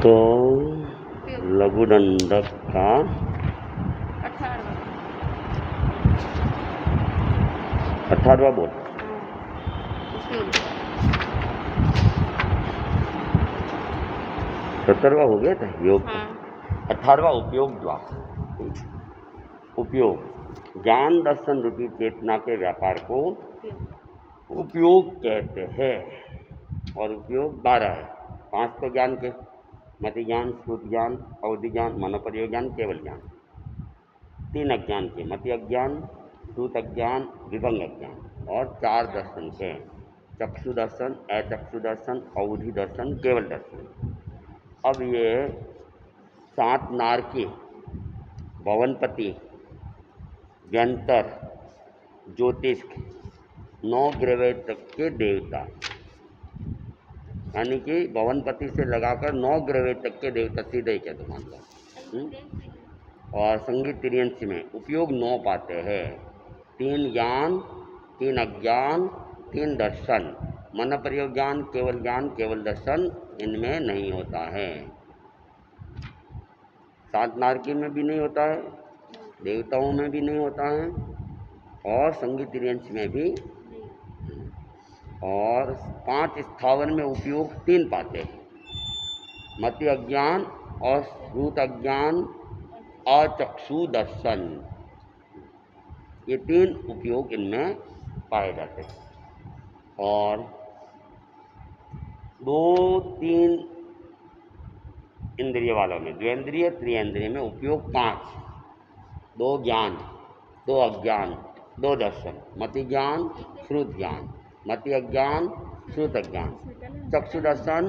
तो लघुदंडक का 18वां बोल। 17वां हो गया था योग। 18वां उपयोग द्वार। उपयोग ज्ञान दर्शन रूपी चेतना के व्यापार को उपयोग कहते हैं। और उपयोग 12 है। 5 तो ज्ञान के, मति ज्ञान, श्रुत ज्ञान, अवधि ज्ञान, मनोप्रयोग ज्ञान, केवल ज्ञान। 3 अज्ञान के, मति अज्ञान, श्रुत अज्ञान, विभंग अज्ञान। और 4 दर्शन के, चक्षु दर्शन, अचक्षु दर्शन, अवधि दर्शन, केवल दर्शन। अब ये 7 नारकी, भवनपति, व्यंतर, ज्योतिष, 9 ग्रह तक के देवता, यानी कि भवनपति से लगाकर 9 ग्रह तक के देवता सीधे क्या तो मान लो। और संगीत त्रियंश में उपयोग 9 पाते हैं। 3 ज्ञान, 3 अज्ञान, 3 दर्शन, मन प्रयोग ज्ञान, केवल दर्शन इनमें नहीं होता है। 7 नारकी में भी नहीं होता है, देवताओं में भी नहीं होता है, और संगीत त्रियंश में भी। और 5 स्थावर में उपयोग 3 पाते हैं। मति अज्ञान और श्रुत अज्ञान और चक्षु दर्शन, ये 3 उपयोग इनमें पाए जाते हैं। और 2-3 इंद्रिय वालों में, द्वेंद्रिय त्रियंद्रिय में उपयोग 5। 2 ज्ञान, 2 अज्ञान, 2 दर्शन, मति ज्ञान, श्रुत ज्ञान, मति अज्ञान, श्रुत अज्ञान, चक्षु दर्शन,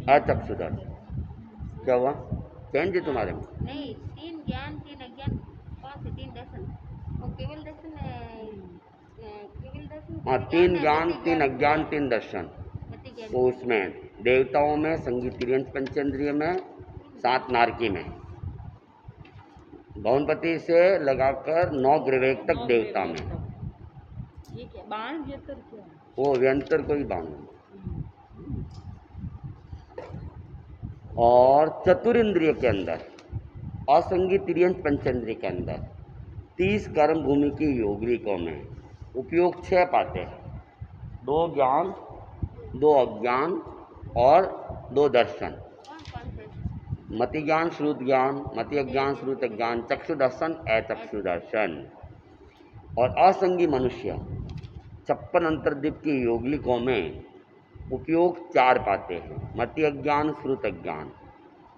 अचक्षु दर्शन। क्या हुआ? चेंज है तुम्हारे में? नहीं, 3 ज्ञान, 3 अज्ञान, 3 दर्शन और केवल दर्शन। हाँ, 3 ज्ञान, 3 अज्ञान, 3 दर्शन। तो उसमें देवताओं में संगीत त्रियंश पंचेंद्रिय में, 7 नारकी में, भवनपति से लगाकर 9 ग्रह तक देवता में। ये क्या बाण व्यंतर क्या है? वो व्यंतर को ही बाण। और चतुरिंद्रिय के अंदर, असंगीत त्रियंश पंचेंद्रिय के अंदर 30 कर्म भूमि की योगलिकों में उपयोग 6 पाते हैं। 2 ज्ञान, 2 अज्ञान और 2 दर्शन, मति ज्ञान, श्रुत ज्ञान, मति अज्ञान, श्रुत अज्ञान, चक्षु दर्शन, अचक्षु दर्शन। और असंगी मनुष्य 56 अंतर्दीप की योगलिकों में उपयोग 4 पाते हैं। मति अज्ञान, श्रुत अज्ञान,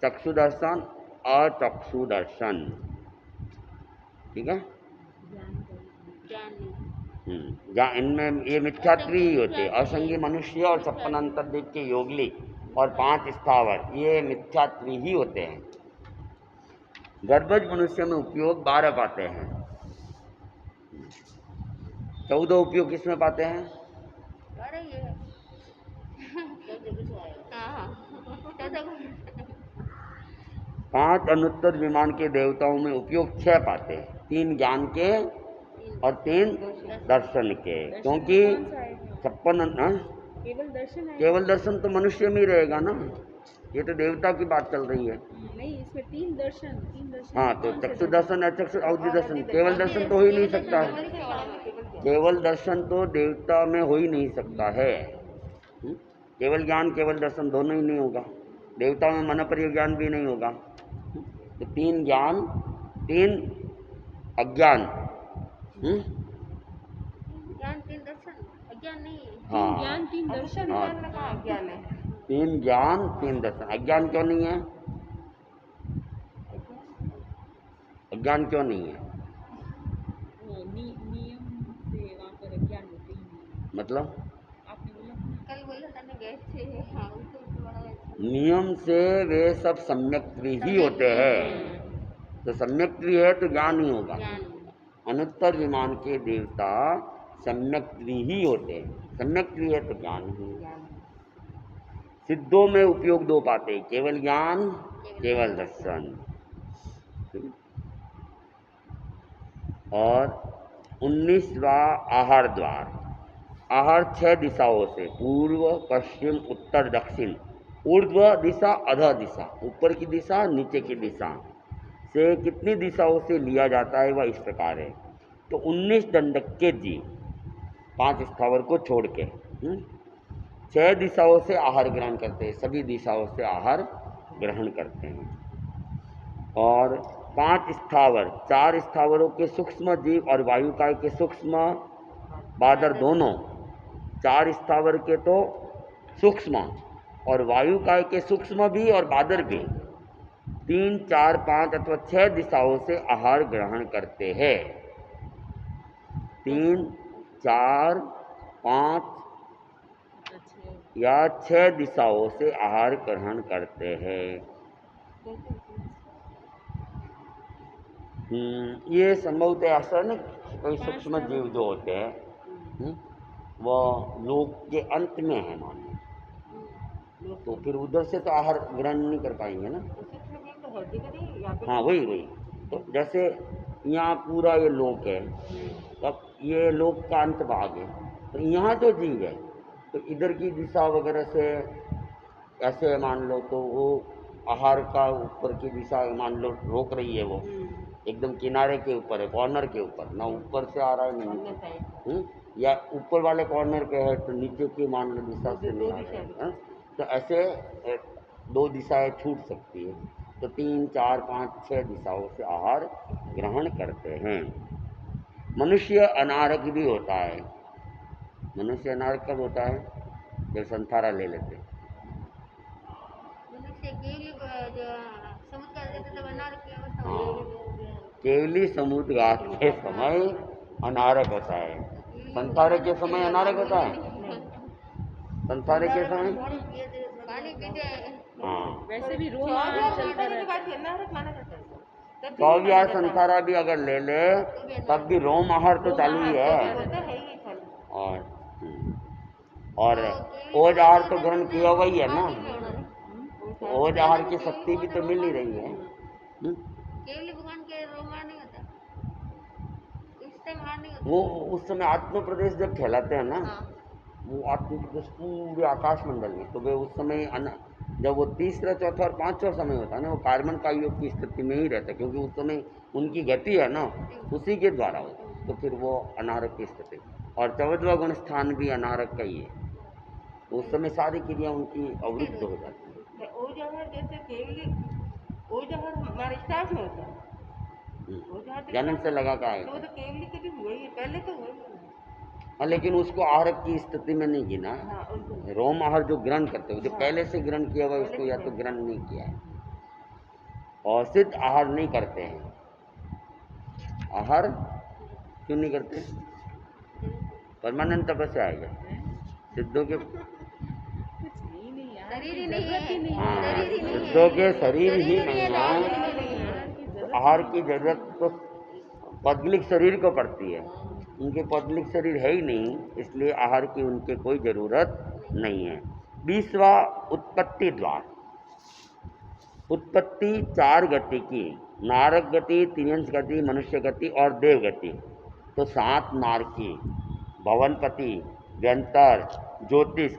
चक्षु दर्शन, अचक्षु दर्शन। ठीक है? इनमें ये मिथ्यात्वी ही होते, असंगी मनुष्य और 56 अंतर्दीप के योगलिक और 5 स्थावर, ये मिथ्यात्वी ही होते हैं। गर्भज मनुष्य में उपयोग 12 पाते हैं। 14 उपयोग किसमें पाते हैं? 5 अनुत्तर विमान के देवताओं में उपयोग 6 पाते हैं। 3 ज्ञान के और 3 दर्शन के, क्योंकि 56 केवल दर्शन तो मनुष्य में ही रहेगा ना, ये तो देवता की बात चल रही है। नहीं, इसमें 3 दर्शन। हाँ, तो चक्षु दर्शन, अचक्षु, अवधि दर्शन, केवल दर्शन तो हो ही नहीं सकता है। केवल दर्शन तो देवता में हो ही नहीं सकता है। केवल ज्ञान, केवल दर्शन दोनों ही नहीं होगा। देवता में मन प्रयोग ज्ञान भी नहीं होगा। तो 3 ज्ञान, 3 अज्ञान, ज्ञान 3 दर्शन, अज्ञान नहीं। हाँ, ज्ञान 3 दर्शन। हाँ, अज्ञान है। 3 ज्ञान, 3 दर्शन। अज्ञान क्यों नहीं है? अज्ञान क्यों नहीं है? नियम से वहाँ पर अज्ञान होते ही नहीं। मतलब आपने बोला कल बोला था ना, गए थे। हाँ, उसको बड़ा नियम से वे सब सम्यक्त्वी ही होते हैं। तो सम्यक्त्वी है तो ज्ञान ही होगा। अनुत्तर विमान के देवता सम्यक्त्वी ही होते हैं। सम्यक्त्वी है तो ज्ञान ही। सिद्धों में उपयोग 2 पाते हैं, केवल ज्ञान, केवल दर्शन। और 19वां आहार द्वार। आहार 6 दिशाओं से, पूर्व, पश्चिम, उत्तर, दक्षिण ऊर्ध्व दिशा, अधः दिशा, ऊपर की दिशा, नीचे की दिशा से कितनी दिशाओं से लिया जाता है वह इस प्रकार है। तो 19 दंडक के जीव 5 स्थावर को छोड़ के 6 दिशाओं से आहार ग्रहण करते हैं, सभी दिशाओं से आहार ग्रहण करते हैं। और 5 स्थावर, 4 स्थावरों के सूक्ष्म जीव और वायुकाय के सूक्ष्म बादर दोनों, 4 स्थावर के तो सूक्ष्म और वायुकाय के सूक्ष्म भी और बादर भी 3, 4, 5 अथवा 6 दिशाओं से आहार ग्रहण करते हैं। 3, 4, 5 अच्छा या 6 दिशाओं से आहार ग्रहण करते हैं। ये संभवतः ऐसा ना, कोई सूक्ष्म जीव जो होते हैं वह लोक के अंत में है मान लो, तो फिर उधर से तो आहार ग्रहण नहीं कर पाएंगे ना। हाँ वही वही। तो जैसे यहाँ पूरा ये लोक है, अब ये लोक का अंत भाग है, तो यहाँ जो जीव है तो इधर की दिशा वगैरह से ऐसे मान लो तो वो आहार का ऊपर की दिशा मान लो रोक रही है, वो एकदम किनारे के ऊपर है, कॉर्नर के ऊपर, ना ऊपर से आ रहा है ना नीचे, या ऊपर वाले कॉर्नर पे है तो नीचे की मान लो दिशा से नहीं आ रहा है। तो ऐसे 2 दिशाएं छूट सकती है। तो 3, 4, 5, 6 दिशाओं से आहार ग्रहण करते हैं। मनुष्य अनारक भी होता है। मनुष्य अनारक कब होता है? जब संथारा ले लेते हैं। मनुष्य केवली जो समुद्र का जैसे तब अनार की अवस्था हाँ, होती है। केवली समुद्र घाट के समय अनारक होता है, संथारे के समय अनारक होता है। संथारे के समय पानी पीते हाँ, वैसे भी रोम चलता रहता है। 24 संथारा भी अगर ले ले तब भी रोम आहार तो चालू ही है। और ओज आहार तो ग्रहण किया हुआ ही है ना, तो ओज आहार की शक्ति भी तो मिल ही रही है। केवली भगवान के रोमार नहीं होता, इस टाइम हार नहीं होता। वो उस समय आत्म प्रदेश जब फैलाते हैं ना, हाँ। वो आत्म प्रदेश पूरे आकाश मंडल में, तो वे उस समय जब वो तीसरा, चौथा और 5वां समय होता है ना, वो कार्बन का योग की स्थिति में ही रहता है, क्योंकि उस समय उनकी गति है ना, उसी के द्वारा होता है, तो फिर वो अनारक की स्थिति। और 14वां गुण स्थान भी अनारक का ही है, तो उस समय सारी क्रिया उनकी अवरुद्ध हो जाती है। जन्म से लगा का है, हाँ, लेकिन उसको आहारक की स्थिति में नहीं गिना। रोम आहार जो ग्रहण करते हैं, जो पहले से ग्रहण किया हुआ है, उसको या तो ग्रहण नहीं किया है। और सिद्ध आहार नहीं करते हैं। आहार क्यों नहीं करते? परमानेंट तपस्या है क्या सिद्धों के? कुछ ही नहीं यार, शरीर की ही नहीं जरूरत ही है, नहीं हाँ, है। शरीर ही नहीं है। सिद्धों के शरीर ही शरीर नहीं है, है। आहार की जरूरत तो पौद्गलिक शरीर को पड़ती है, उनके पौद्गलिक शरीर है ही नहीं, इसलिए आहार की उनके कोई ज़रूरत नहीं है। 20वां उत्पत्ति द्वार। उत्पत्ति 4 गति की, नारक गति, तिर्यंश गति, मनुष्य गति और देव गति। तो 7 नारकी, भवनपति, व्यंतर, ज्योतिष,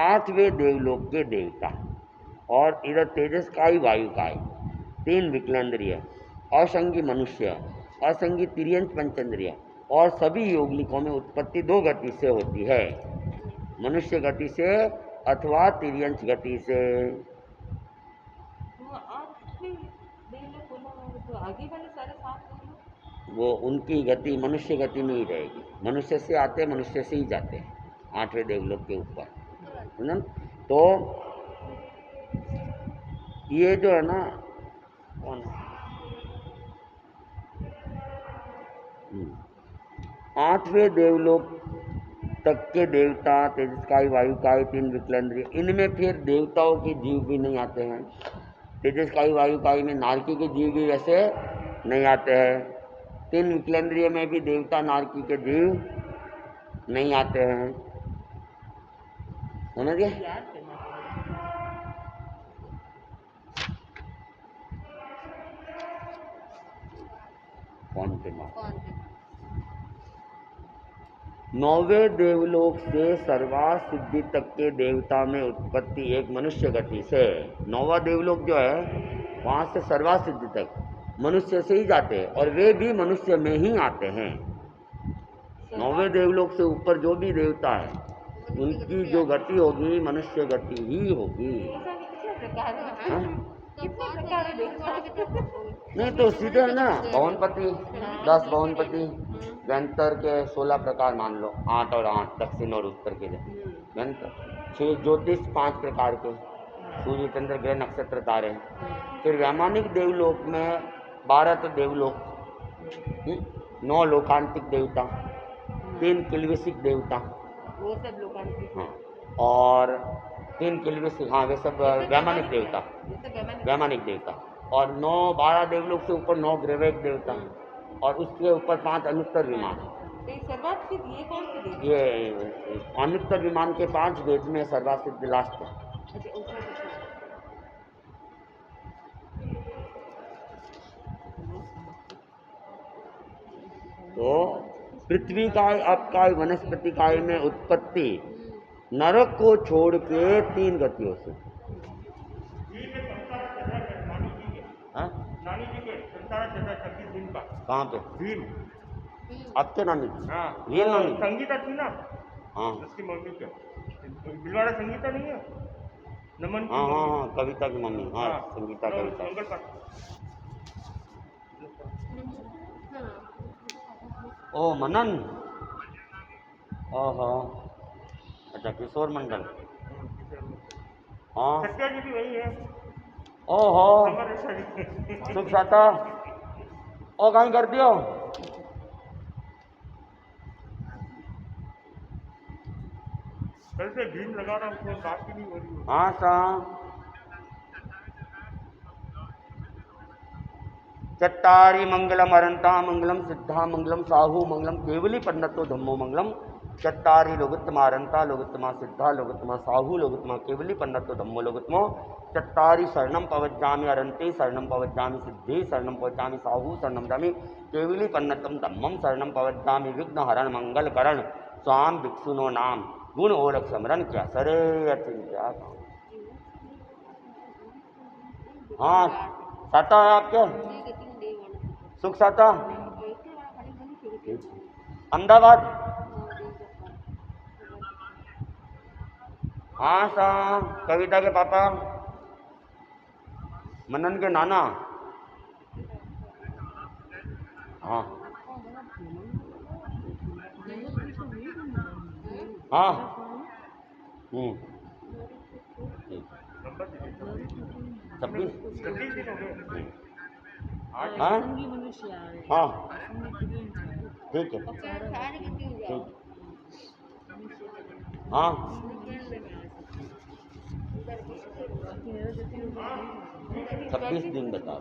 8वें देवलोक के देवता, और इधर तेजसकाय, वायुकाय, 3 विकलेंद्रिय, असंगी मनुष्य, असंगी तिर्यंश पंचेंद्रिय, और सभी योगलिकों में उत्पत्ति 2 गति से होती है, मनुष्य गति से अथवा तिर्यंश गति से। वो उनकी गति मनुष्य गति में ही रहेगी, मनुष्य से आते मनुष्य से ही जाते हैं 8वें देवलोक के ऊपर, है ना। तो ये जो है ना, कौन 8वें देवलोक तक के देवता, तेजस्काय, वायुकाय, 3 विकलेंद्रिय, इनमें फिर देवताओं के जीव भी नहीं आते हैं। तेजस्काय वायुकाय में नारकी के जीव भी वैसे नहीं आते हैं। 3 विकलेंद्रिय में भी देवता नारकी के जीव नहीं आते हैं, समझ गए? कौन पे मार? कौन थे? नौवें देवलोक से सर्वा सिद्धि तक के देवता में उत्पत्ति एक मनुष्य गति से। नौवा देवलोक जो है वहाँ से सर्वा सिद्धि तक मनुष्य से ही जाते हैं और वे भी मनुष्य में ही आते हैं। नौवें देवलोक से ऊपर जो भी देवता है उनकी जो गति होगी मनुष्य गति ही होगी। कितने प्रकार है? हाँ? कितने प्रकार है देवता? नहीं तो सीधे है ना, भवनपति 10 भवनपति, व्यंतर के 16 प्रकार मान लो, 8 और 8 दक्षिण और उत्तर के व्यंतर, 6 ज्योतिष 5 प्रकार के, सूर्य चंद्र ग्रह नक्षत्र तारे। फिर वैमानिक देवलोक में 12 तो देवलोक, 9 लोकांतिक देवता, 3 किल्विषिक देवता, वो सब लोकांतिक। हाँ, और 3 किल्विषिक, हाँ वे सब वैमानिक देवता, वैमानिक देवता। और 9-12 देवलोक से ऊपर 9 ग्रहवेग देवता और उसके ऊपर 5 अनुत्तर विमान। तो सर्वासिद्ध ये कौन सी देवी? ये अनुत्तर विमान के 5 वेद में सर्वासिद्ध लास्ट है। अच्छा, उसमें कुछ है। तो पृथ्वी काय, अपकाय, वनस्पति काय में उत्पत्ति नरक को छोड़ के 3 गतियों से। हाँ? नानी जी के संतान चंद्र 26 दिन का कहाँ पे? भीम। अब तो नानी जी, हाँ, रियल वो नानी। संगीता थी ना, हाँ उसकी मम्मी के भिलवाड़ा संगीता नहीं है, नमन की हाँ हाँ मम्मी। हाँ, कविता की मम्मी, हाँ संगीता तो कविता। मंगल पाठ। ओ मनन, ओहो, अच्छा किशोर मंडल, हाँ, सत्या जी भी वही है, ओहो, अमर शरीफ। सुख साता, ओ कहीं कर दियो। कल से भीम लगा रहा हूँ, बात ही नहीं हो रही है। हाँ सा चट्टारी मंगलम अरंता मंगलम सिद्धा मंगलम साहू मंगलम केवली पन्नतो धम्मो मंगलम। चट्टारी लोगुत्तमा अरंता लोगुत्तमा सिद्धा लोगुत्तमा साहू लोगुत्तमा केवली पन्नतो धम्मो लोगुत्तमो। चट्टारी शरणम पवज्जामि अरंते शरणम पवज्जामि सिद्धे शरणम पवज्जामि साहू शरणम जामि केवली पन्नतम धम्मम शरणम पवज्जामि विघ्न हरण मंगल करण स्वाम भिक्षुनो नाम गुण ओरख समरण क्या सरे अचिंत्या। हाँ साता है आपके, सुख साता, अहमदाबाद, हाँ सा कविता के पापा, मनन के नाना, हाँ हाँ, नंबर दीजिए। 26, 26 दिन हो गए। हाँ संगी मनुष्य आ रहे हैं। हाँ संगी ठीक है, ठीक, हाँ 26 दिन बता दो।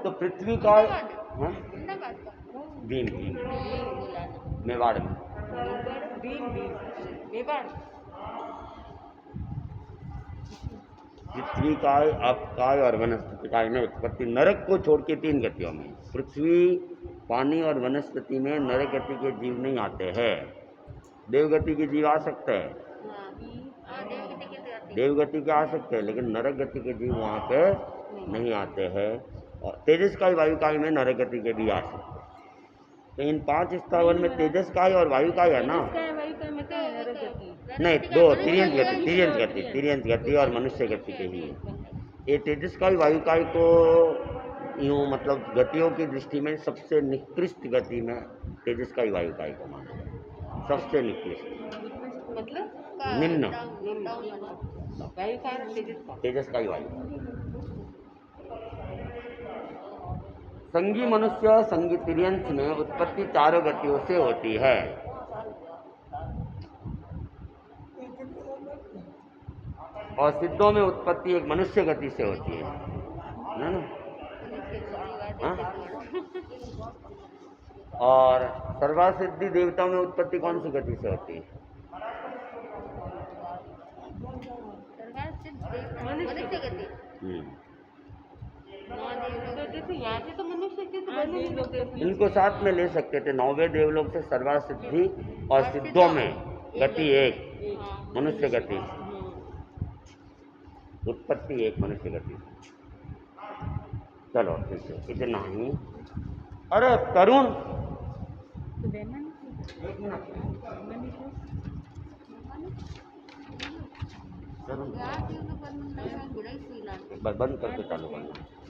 तो पृथ्वी का, हाँ भीम भीम मेवाड़ में, पृथ्वी काय, अपकाय और वनस्पति काय में उत्पत्ति नरक को छोड़ के 3 गतियों में। पृथ्वी, पानी और वनस्पति में नरक गति के जीव नहीं आते हैं। देवगति के जीव आ सकते हैं, देवगति के आ सकते हैं, लेकिन नरक गति के जीव वहाँ पे नहीं आते हैं। और तेजस काय वायु काय में नरक गति के भी आ सकते हैं। तो इन 5 स्थावर में तेजस काय और वायु काय है ना, नहीं 2 तिर्यंत गति और मनुष्य गति के ही है। ये तेजस काय वायु काय को यूँ मतलब गतियों की दृष्टि में सबसे निकृष्ट गति में तेजस काय वायु काय को माना है, सबसे निकृष्ट मतलब निम्न वायु का तेजस काय वायु। संगी मनुष्य संगी तिर्यंत में उत्पत्ति 4 गतियों से होती है। और सिद्धों में उत्पत्ति एक मनुष्य गति से होती है ना? हाँ? और सर्वासिद्धि देवताओं में उत्पत्ति कौन सी गति से होती है? मनुष्य गति। तो जैसे यहाँ से तो मनुष्य के तो बन नहीं सकते। इनको साथ में ले सकते थे। 9वें देवलोक से सर्वार्थ सिद्धि और सिद्धों में गति एक, मनुष्य गति, उत्पत्ति एक, मनुष्य गति। चलो ठीक है, इतना ही। अरे तरुण, एक मिनट, तरुण यहाँ की तो बंद नहीं है, बुढ़ाई सुई लाते एक बार बंद करके चालू करना। हैं।